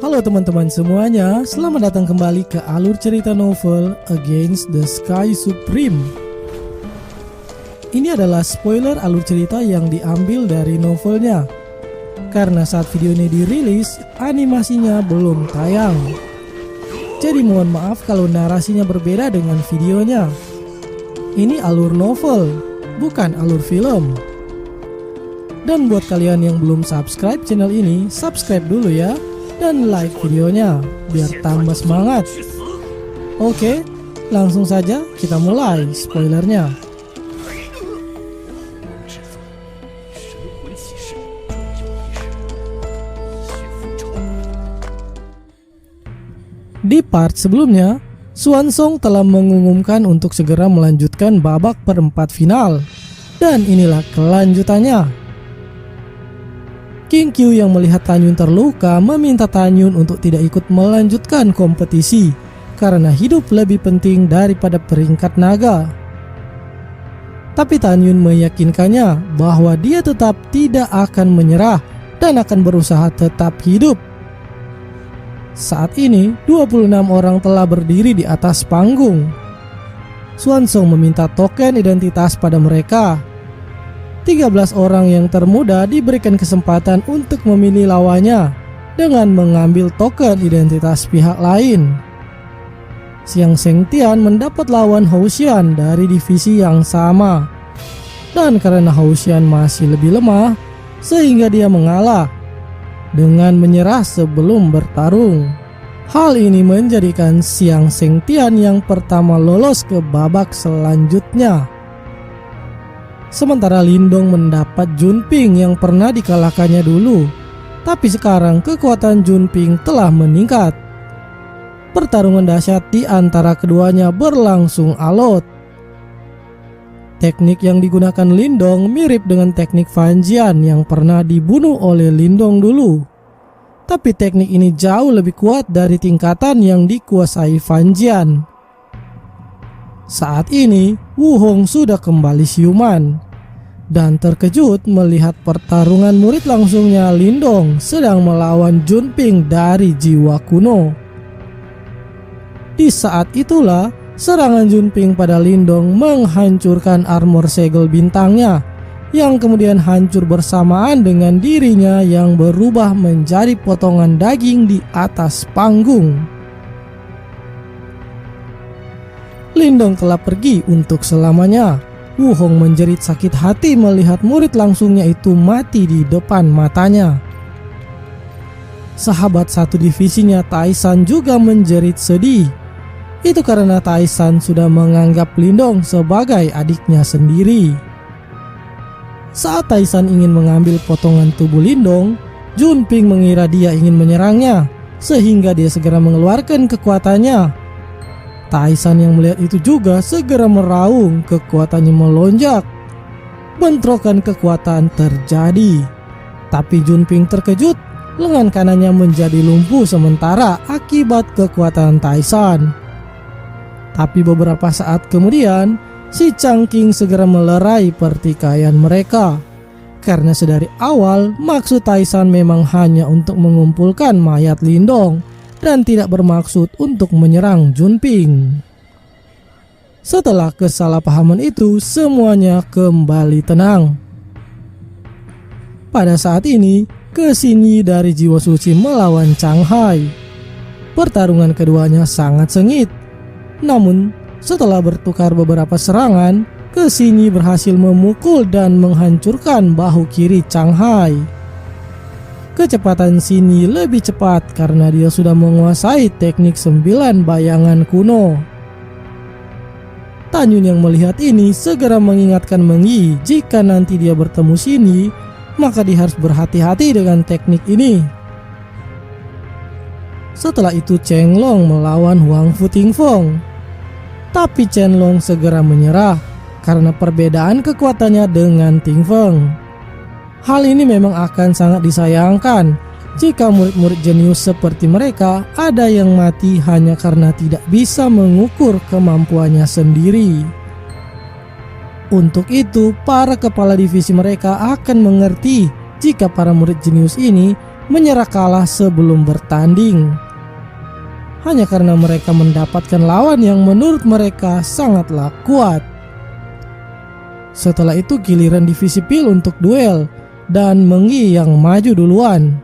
Halo teman-teman semuanya, selamat datang kembali ke alur cerita novel Against the Sky Supreme. Ini adalah spoiler alur cerita yang diambil dari novelnya, karena saat video ini dirilis, animasinya belum tayang. Jadi mohon maaf kalau narasinya berbeda dengan videonya. Ini alur novel, bukan alur film. Dan buat kalian yang belum subscribe channel ini, subscribe dulu ya. Dan like videonya biar tambah semangat. Oke, langsung saja kita mulai spoilernya. Di part sebelumnya, Xuanzong telah mengumumkan untuk segera melanjutkan babak perempat final. Dan inilah kelanjutannya. King Qiu yang melihat Tan Yun terluka meminta Tan Yun untuk tidak ikut melanjutkan kompetisi karena hidup lebih penting daripada peringkat naga. Tapi Tan Yun meyakinkannya bahwa dia tetap tidak akan menyerah dan akan berusaha tetap hidup. Saat ini 26 orang telah berdiri di atas panggung. Xuanzong meminta token identitas pada mereka. 13 orang yang termuda diberikan kesempatan untuk memilih lawannya dengan mengambil token identitas pihak lain. Xiang Shengtian mendapat lawan Hou Xian dari divisi yang sama. Dan karena Hou Xian masih lebih lemah, sehingga dia mengalah dengan menyerah sebelum bertarung. Hal ini menjadikan Xiang Shengtian yang pertama lolos ke babak selanjutnya. Sementara Lindong mendapat Junping yang pernah dikalahkannya dulu. Tapi sekarang kekuatan Junping telah meningkat. Pertarungan dahsyat di antara keduanya berlangsung alot. Teknik yang digunakan Lindong mirip dengan teknik Fan Jian yang pernah dibunuh oleh Lindong dulu. Tapi teknik ini jauh lebih kuat dari tingkatan yang dikuasai Fan Jian. Saat ini, Wu Hong sudah kembali siuman dan terkejut melihat pertarungan murid langsungnya Lindong sedang melawan Junping dari jiwa kuno. Di saat itulah, serangan Junping pada Lindong menghancurkan armor segel bintangnya yang kemudian hancur bersamaan dengan dirinya yang berubah menjadi potongan daging di atas panggung. Lindong telah pergi untuk selamanya. Wu Hong menjerit sakit hati melihat murid langsungnya itu mati di depan matanya. Sahabat satu divisinya Taisan juga menjerit sedih. Itu karena Taisan sudah menganggap Lindong sebagai adiknya sendiri. Saat Taisan ingin mengambil potongan tubuh Lindong, Junping mengira dia ingin menyerangnya, sehingga dia segera mengeluarkan kekuatannya. Taisan yang melihat itu juga segera meraung, kekuatannya melonjak. Bentrokan kekuatan terjadi. Tapi Junping terkejut, lengan kanannya menjadi lumpuh sementara akibat kekuatan Taisan. Tapi beberapa saat kemudian, si Changqing segera melerai pertikaian mereka. Karena sedari awal, maksud Taisan memang hanya untuk mengumpulkan mayat Lindong dan tidak bermaksud untuk menyerang Junping. Setelah kesalahpahaman itu, semuanya kembali tenang. Pada saat ini, Xinyi dari Jiwa Suci melawan Chang Hai. Pertarungan keduanya sangat sengit. Namun, setelah bertukar beberapa serangan, Xinyi berhasil memukul dan menghancurkan bahu kiri Chang Hai. Kecepatan Xinyi lebih cepat karena dia sudah menguasai teknik 9 bayangan kuno. Tan Yun yang melihat ini segera mengingatkan Meng Yi jika nanti dia bertemu Xinyi, maka dia harus berhati-hati dengan teknik ini. Setelah itu Chen Long melawan Huang Fu Tingfeng. Tapi Chen Long segera menyerah karena perbedaan kekuatannya dengan Tingfeng. Hal ini memang akan sangat disayangkan jika murid-murid jenius seperti mereka ada yang mati hanya karena tidak bisa mengukur kemampuannya sendiri. Untuk itu, para kepala divisi mereka akan mengerti jika para murid jenius ini menyerah kalah sebelum bertanding, hanya karena mereka mendapatkan lawan yang menurut mereka sangatlah kuat. Setelah itu giliran divisi Pil untuk duel, dan Mengyi yang maju duluan.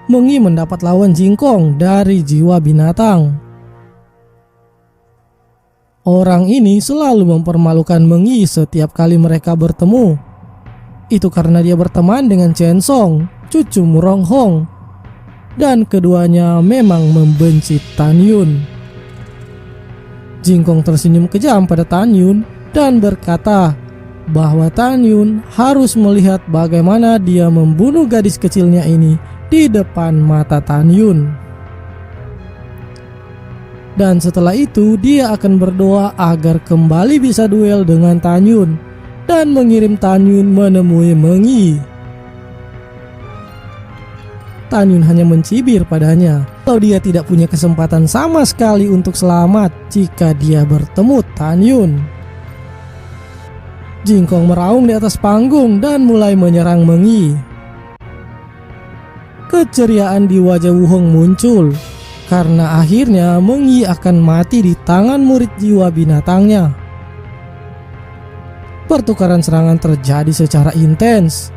Mengyi mendapat lawan Jingkong dari jiwa binatang. Orang ini selalu mempermalukan Mengyi setiap kali mereka bertemu. Itu karena dia berteman dengan Chen Song, cucu Murong Hong, dan keduanya memang membenci Tan Yun. Jingkong tersenyum kejam pada Tan Yun dan berkata bahwa Tan Yun harus melihat bagaimana dia membunuh gadis kecilnya ini di depan mata Tan Yun. Dan setelah itu dia akan berdoa agar kembali bisa duel dengan Tan Yun dan mengirim Tan Yun menemui Mengyi. Tan Yun hanya mencibir padanya kalau dia tidak punya kesempatan sama sekali untuk selamat jika dia bertemu Tan Yun. Jingkong meraung di atas panggung dan mulai menyerang Mengyi. Keceriaan di wajah Wu Hong muncul karena akhirnya Mengyi akan mati di tangan murid jiwa binatangnya. Pertukaran serangan terjadi secara intens.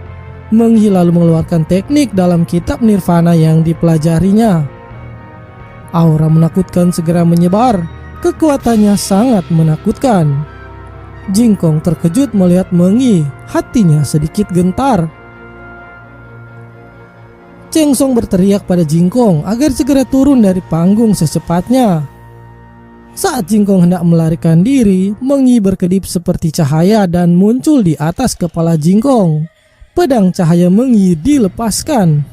Mengyi lalu mengeluarkan teknik dalam kitab Nirvana yang dipelajarinya. Aura menakutkan segera menyebar, kekuatannya sangat menakutkan. Jingkong terkejut melihat Mengyi, hatinya sedikit gentar. Cheng Song berteriak pada Jingkong agar segera turun dari panggung secepatnya. Saat Jingkong hendak melarikan diri, Mengyi berkedip seperti cahaya dan muncul di atas kepala Jingkong. Pedang cahaya Mengyi dilepaskan.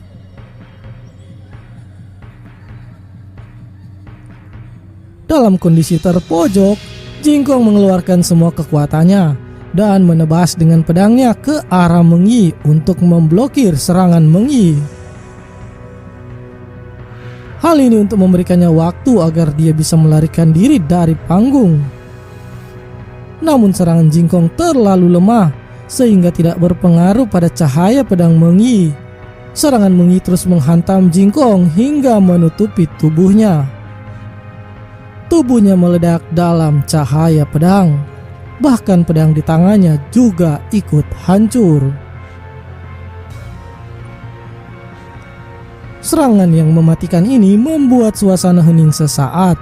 Dalam kondisi terpojok, Jingkong mengeluarkan semua kekuatannya dan menebas dengan pedangnya ke arah Mengyi untuk memblokir serangan Mengyi. Hal ini untuk memberikannya waktu agar dia bisa melarikan diri dari panggung. Namun serangan Jingkong terlalu lemah sehingga tidak berpengaruh pada cahaya pedang Mengyi. Serangan Mengyi terus menghantam Jingkong hingga menutupi tubuhnya. Tubuhnya meledak dalam cahaya pedang. Bahkan pedang di tangannya juga ikut hancur. Serangan yang mematikan ini membuat suasana hening sesaat.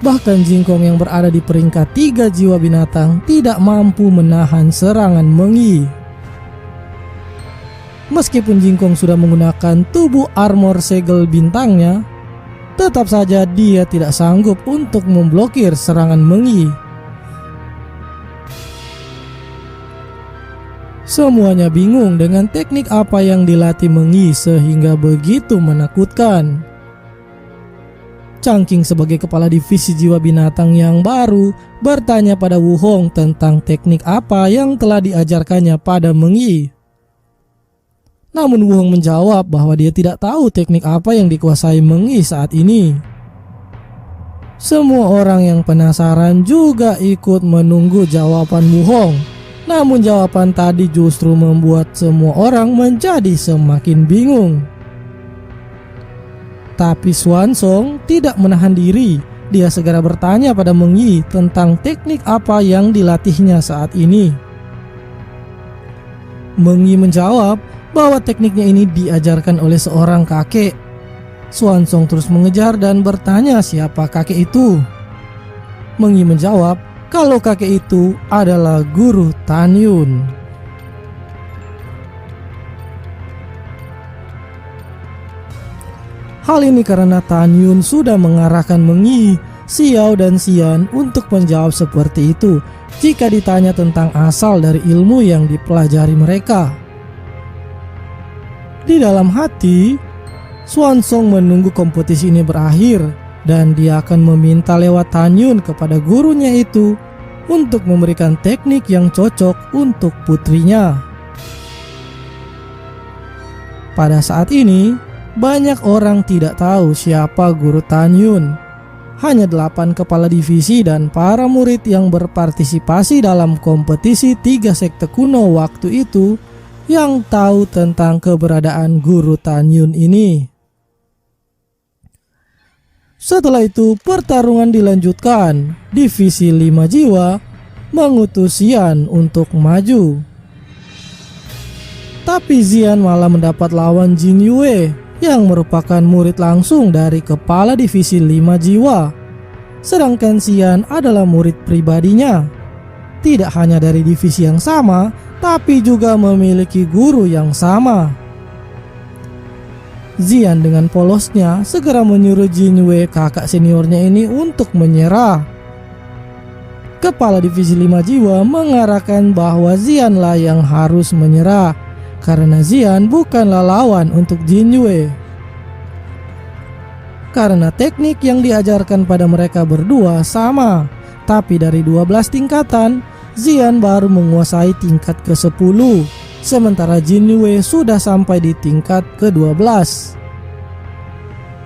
Bahkan Jingkong yang berada di peringkat 3 jiwa binatang tidak mampu menahan serangan Mengyi. Meskipun Jingkong sudah menggunakan tubuh armor segel bintangnya, tetap saja dia tidak sanggup untuk memblokir serangan Mengyi. Semuanya bingung dengan teknik apa yang dilatih Mengyi sehingga begitu menakutkan. Changqing sebagai kepala divisi jiwa binatang yang baru bertanya pada Wu Hong tentang teknik apa yang telah diajarkannya pada Mengyi. Namun Wu Hong menjawab bahwa dia tidak tahu teknik apa yang dikuasai Mengyi saat ini. Semua orang yang penasaran juga ikut menunggu jawaban Wu Hong. Namun jawaban tadi justru membuat semua orang menjadi semakin bingung. Tapi Xuanzong tidak menahan diri. Dia segera bertanya pada Mengyi tentang teknik apa yang dilatihnya saat ini. Mengyi menjawab bahwa tekniknya ini diajarkan oleh seorang kakek. Xuanzong terus mengejar dan bertanya siapa kakek itu. Mengyi menjawab kalau kakek itu adalah guru Tan Yun. Hal ini karena Tan Yun sudah mengarahkan Mengyi, Xiao dan Xian untuk menjawab seperti itu jika ditanya tentang asal dari ilmu yang dipelajari mereka. Di dalam hati, Xuanzong menunggu kompetisi ini berakhir dan dia akan meminta lewat Tan Yun kepada gurunya itu untuk memberikan teknik yang cocok untuk putrinya. Pada saat ini, banyak orang tidak tahu siapa guru Tan Yun. Hanya 8 kepala divisi dan para murid yang berpartisipasi dalam kompetisi 3 sekte kuno waktu itu yang tahu tentang keberadaan guru Tan Yun ini. Setelah itu pertarungan dilanjutkan. Divisi 5 jiwa mengutus Xian untuk maju. Tapi Xian malah mendapat lawan Jin Yue yang merupakan murid langsung dari kepala divisi 5 jiwa. Sedangkan Xian adalah murid pribadinya. Tidak hanya dari divisi yang sama, tapi juga memiliki guru yang sama. Xian dengan polosnya segera menyuruh Jin Yue, kakak seniornya ini, untuk menyerah. Kepala divisi 5 jiwa mengarahkan bahwa Xian lah yang harus menyerah karena Xian bukanlah lawan untuk Jin Yue. Karena teknik yang diajarkan pada mereka berdua sama, tapi dari 12 tingkatan, Xian baru menguasai tingkat ke-10, sementara Jin Yue sudah sampai di tingkat ke-12.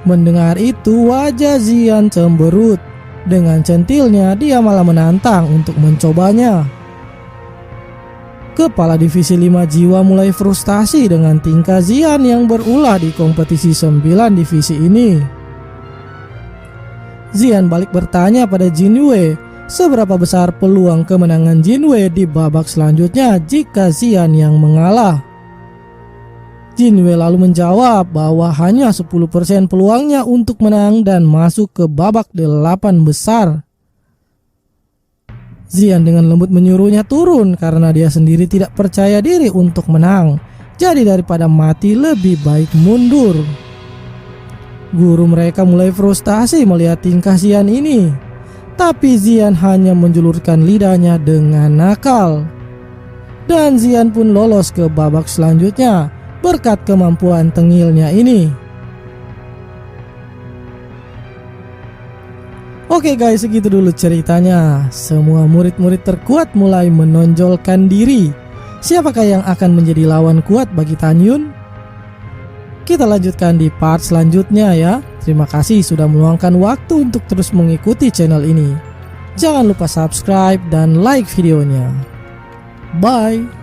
Mendengar itu, wajah Xian cemberut. Dengan centilnya dia malah menantang untuk mencobanya. Kepala divisi 5 jiwa mulai frustasi dengan tingkah Xian yang berulah di kompetisi 9 divisi ini. Xian balik bertanya pada Jin Yue, seberapa besar peluang kemenangan Jin Yue di babak selanjutnya jika Xian yang mengalah. Jin Yue lalu menjawab bahwa hanya 10% peluangnya untuk menang dan masuk ke babak 8 besar. Xian dengan lembut menyuruhnya turun karena dia sendiri tidak percaya diri untuk menang. Jadi daripada mati lebih baik mundur. Guru mereka mulai frustasi melihat tingkah Xian ini. Tapi Xian hanya menjulurkan lidahnya dengan nakal. Dan Xian pun lolos ke babak selanjutnya berkat kemampuan tengilnya ini. Oke guys, segitu dulu ceritanya. Semua murid-murid terkuat mulai menonjolkan diri. Siapakah yang akan menjadi lawan kuat bagi Tan Yun? Kita lanjutkan di part selanjutnya ya. Terima kasih sudah meluangkan waktu untuk terus mengikuti channel ini. Jangan lupa subscribe dan like videonya. Bye.